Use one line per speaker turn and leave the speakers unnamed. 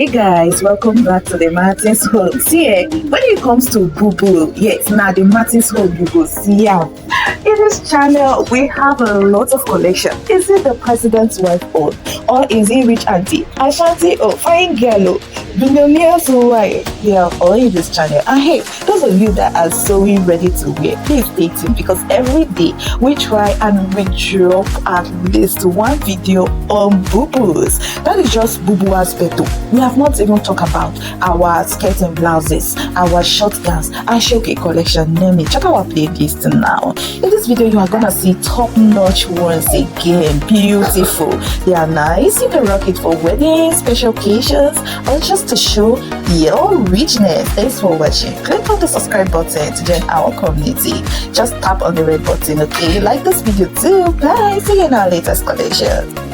Hey guys, welcome back to the Martins Home. See, when it comes to Bubu, yes, now the Martins Home you go see am. In this channel, we have a lot of collection. Is it the president's wife own? Or is it rich auntie? Ashanti, oh, fine girl, oh, billionaires who are they are all in this channel. And hey, those of you that are sewing ready to wear, please stay tuned because every day we try and we drop at least one video on Bubus. That is just Bubu aspect. We have not even talked about our skirts and blouses, our short gowns, and showcase collection. Name it. Check our playlist now. In this video, you are gonna see top-notch ones again. Beautiful. They are nice. You can rock it for weddings, special occasions, or just to show your richness. Thanks for watching. Click on the subscribe button to join our community. Just tap on the red button, okay? Like this video too. Bye. See you in our latest collection.